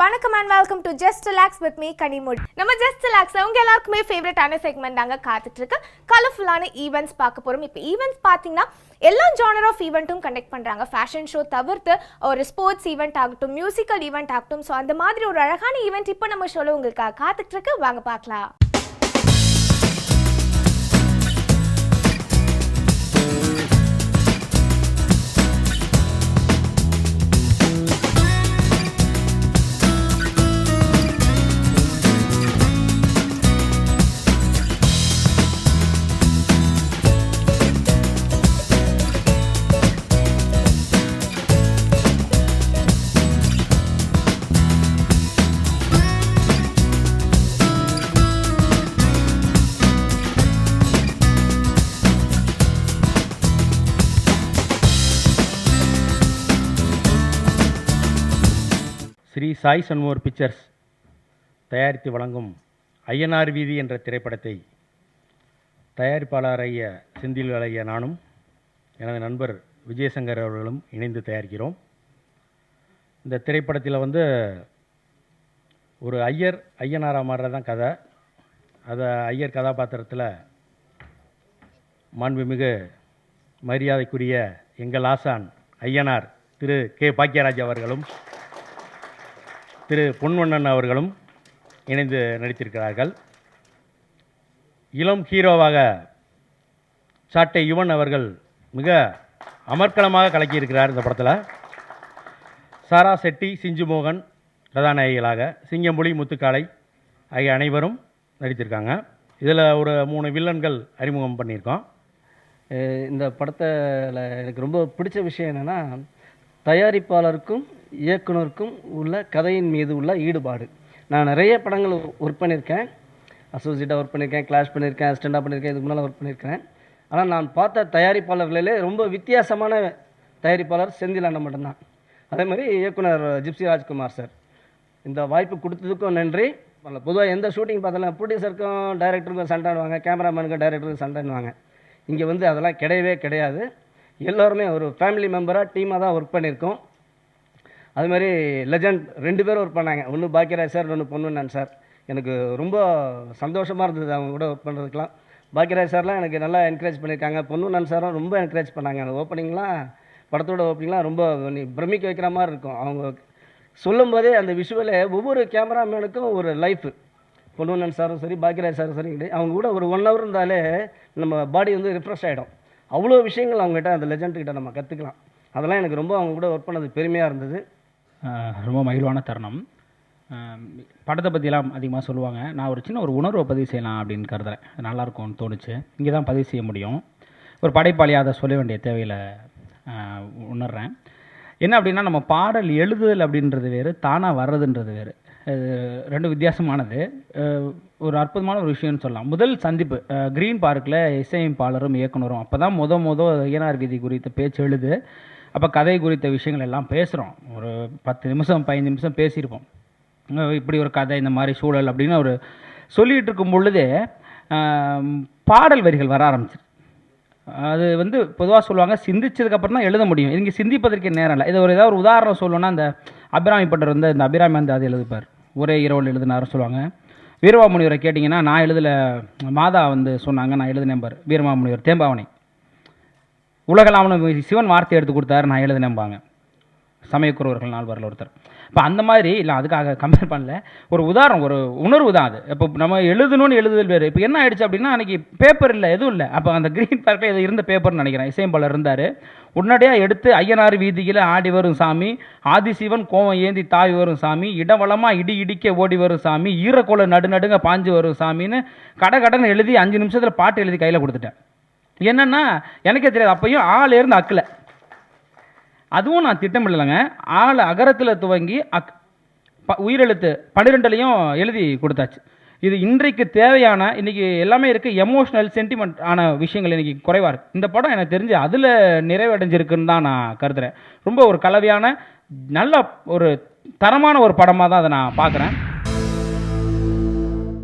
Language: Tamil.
வணக்கம் and welcome to Just Relax with me Kanimozhi. நம்ம Just Relax உங்க எல்லாருக்குமே ஃபேவரட்டான செக்மெண்ட் தாங்க காத்துட்டு இருக்கு. கலர்ஃபுல்லான ஈவென்ட்ஸ் பார்க்க போறோம். இப்போ ஈவென்ட்ஸ் பாத்தீங்கன்னா எல்லா ஜானர் ஆஃப் ஈவெண்ட்டும் கண்டக்ட் பண்றாங்க. ஃபேஷன் ஷோ தவிர்த்து ஒரு ஸ்போர்ட்ஸ் ஈவெண்ட் ஆகட்டும், மியூசிக்கல் ஈவெண்ட் ஆகட்டும். ஸோ அந்த மாதிரி ஒரு அழகான ஈவெண்ட் இப்போ நம்ம ஷோல உங்களுக்காக காத்துட்டு இருக்கு. வாங்க பார்க்கலாம். ஸ்ரீ சாய் சண்முகர் பிக்சர்ஸ் தயாரித்து வழங்கும் ஐயனார் வீதி என்ற திரைப்படத்தை தயாரிப்பாளர் ஐயா செந்தில் ஐயா நானும் எனது நண்பர் விஜயசங்கர் அவர்களும் இணைந்து தயாரிக்கிறோம். இந்த திரைப்படத்தில் ஒரு ஐயனாரா மாறுறது தான் கதை. அதை ஐயர் கதாபாத்திரத்தில் மாண்புமிகு மரியாதைக்குரிய எங்கள் ஆசான் ஐயனார் திரு கே பாக்கியராஜ் அவர்களும் திரு பொன்வண்ணன் அவர்களும் இணைந்து நடித்திருக்கிறார்கள். இளம் ஹீரோவாக சாட்டை யுவன் அவர்கள் மிக அமர்க்களமாக கலக்கியிருக்கிறார். இந்த படத்தில் சாரா செட்டி, சிஞ்சு மோகன் கதாநாயகிகளாக, சிங்கம்புலி, முத்துக்காளை ஆகிய அனைவரும் நடித்திருக்காங்க. இதில் ஒரு 3 வில்லன்கள் அறிமுகம் பண்ணியிருக்கோம். இந்த படத்தில் எனக்கு ரொம்ப பிடிச்ச விஷயம் என்னென்னா, தயாரிப்பாளருக்கும் இயக்குனருக்கும் உள்ள கதையின் மீது உள்ள ஈடுபாடு. நான் நிறைய படங்கள் ஒர்க் பண்ணியிருக்கேன், அசோசியேட்டாக ஒர்க் பண்ணியிருக்கேன், கிளாஷ் பண்ணியிருக்கேன், அசிஸ்டண்டாக பண்ணியிருக்கேன், இதுக்கு முன்னால் ஒர்க் பண்ணியிருக்கேன். ஆனால் நான் பார்த்த தயாரிப்பாளர்களிலே ரொம்ப வித்தியாசமான தயாரிப்பாளர் செந்தில் அண்ணன் மட்டும்தான். அதே மாதிரி இயக்குனர் ஜிப்சி ராஜ்குமார் சார். இந்த வாய்ப்பு கொடுத்ததுக்கும் நன்றி. பொதுவாக எந்த ஷூட்டிங் பார்த்தாலும் ப்ரொடியூசருக்கும் டைரக்டருக்கும் சண்டைடுவாங்க, கேமராமேனுக்கும் டைரக்டருக்கும் சண்டைடுவாங்க. இங்கே அதெல்லாம் கிடையவே கிடையாது. எல்லோருமே ஒரு ஃபேமிலி மெம்பராக டீமாக தான் ஒர்க் பண்ணியிருக்கோம். அது மாதிரி லெஜண்ட் 2 பேரும் ஒர்க் பண்ணாங்க. ஒன்று பாக்கியராஜ் சார், ஒன்று பொன்வண்ணன் சார். எனக்கு ரொம்ப சந்தோஷமாக இருந்தது அவங்க கூட ஒர்க் பண்ணுறதுக்கெலாம். பாக்கியராஜ் சார்லாம் எனக்கு நல்லா என்கரேஜ் பண்ணியிருக்காங்க. பொன்வண்ணன் சாரும் ரொம்ப என்கரேஜ் பண்ணாங்க. அந்த ஓப்பனிங்லாம், படத்தோட ஓப்பனிங்லாம் ரொம்ப பிரமிக்க வைக்கிற மாதிரி இருக்கும். அவங்க சொல்லும்போதே அந்த விஷுவலே ஒவ்வொரு கேமராமேனுக்கும் ஒரு லைஃப். பொன்வண்ணன் சாரும் சரி, பாக்கியராஜ் சாரும் சரி, அவங்க கூட ஒரு 1 ஹவர் இருந்தாலே நம்ம பாடி ரிஃப்ரெஷ் ஆகிடும். அவ்வளோ விஷயங்கள் அவங்ககிட்ட, அந்த லெஜண்ட்கிட்ட நம்ம கற்றுக்கலாம். அதெல்லாம் எனக்கு ரொம்ப அவங்க கூட ஒர்க் பண்ணது பெருமையாக இருந்தது. ரொம்ப மகிழ்வான தருணம். படத்தை பற்றிலாம் அதிகமாக சொல்லுவாங்க. நான் ஒரு சின்ன ஒரு உணர்வை பதிவு செய்யலாம் அப்படின்னு கருதுறேன். நல்லாயிருக்கும்னு தோணுச்சு. இங்கே தான் பதிவு செய்ய முடியும். ஒரு படைப்பாளியாக அதை சொல்ல வேண்டிய தேவையில் உணர்றேன். என்ன அப்படின்னா, நம்ம பாடல் எழுதுதல் அப்படின்றது வேறு, தானாக வர்றதுன்றது வேறு. 2 வித்தியாசமானது. ஒரு அற்புதமான ஒரு விஷயம்னு சொல்லலாம். முதல் சந்திப்பு க்ரீன் பார்க்கில் இசையமைப்பாளரும் இயக்குனரும். அப்போ தான் ஐயனார் வீதி குறித்த பேச்சு எழுது. அப்போ கதை குறித்த விஷயங்கள் எல்லாம் பேசுகிறோம். ஒரு 10 நிமிஷம் 15 நிமிஷம் பேசியிருப்போம். இப்படி ஒரு கதை, இந்த மாதிரி சூழல் அப்படின்னு ஒரு சொல்லிகிட்டு இருக்கும் பொழுதே பாடல் வரிகள் வர ஆரம்பிச்சிரு. அது பொதுவாக சொல்லுவாங்க, சிந்திச்சதுக்கப்புறம் தான் எழுத முடியும். இங்கே சிந்திப்பதற்கு நேரம் இல்லை. இது ஏதாவது ஒரு உதாரணம் சொல்லணும்னா, அந்த அபிராமி பட்டர் இந்த அபிராமி அது எழுதுப்பார். ஒரே இரவில் எழுதினாருன்னு சொல்லுவாங்க. வீரமாமுனிவரை கேட்டிங்கன்னா, நான் எழுதலை, மாதா சொன்னாங்க, நான் எழுதினேன்பார். வீரமாமுனிவர் தேம்பாவனை. உலகளாமனு சிவன் வார்த்தை எடுத்து கொடுத்தாரு, நான் எழுதினேன்பாங்க. சமயக்குறவர்கள் 4 பேரில் ஒருத்தர். இப்போ அந்த மாதிரி இல்லை, அதுக்காக கம்பேர் பண்ணல. ஒரு உதாரணம், ஒரு உணர்வு தான் அது. இப்போ நம்ம எழுதணும்னு எழுதுதல் வேறு. இப்போ என்ன ஆயிடுச்சு அப்படின்னா, அன்றைக்கி பேப்பர் இல்லை, எதுவும் இல்லை. அப்போ அந்த க்ரீன் பார்க்கில் இது இருந்த பேப்பர்னு நினைக்கிறேன். இசையம்பாளர் இருந்தார். உடனடியாக எடுத்து ஐயனார் வீதியில் ஆடி வரும் சாமி, ஆதிசிவன் கோவம் ஏந்தி தாவி வரும் சாமி, இடவளமாக இடி இடிக்க ஓடி வரும் சாமி, ஈரக்கோளை நடுநடுங்க பாஞ்சு வரும் சாமின்னு கடன்னு எழுதி 5 நிமிஷத்தில் பாட்டு எழுதி கையில் கொடுத்துட்டேன். என்னென்னா எனக்கே தெரியாது. அப்பையும் ஆள் இருந்து அக்கில், அதுவும் நான் திட்டமிடலைங்க. ஆள் அகரத்தில் துவங்கி உயிரெழுத்து 12லையும் எழுதி கொடுத்தாச்சு. இது இன்றைக்கு தேவையான, இன்றைக்கி எல்லாமே இருக்குது, எமோஷ்னல் சென்டிமெண்ட் ஆன விஷயங்கள் இன்றைக்கி குறைவாக இருக்குது. இந்த படம் எனக்கு தெரிஞ்சு அதில் நிறைவடைஞ்சிருக்குன்னு தான் நான் கருதுகிறேன். ரொம்ப ஒரு கலவையான நல்ல ஒரு தரமான ஒரு படமாக தான் அதை நான் பார்க்குறேன்.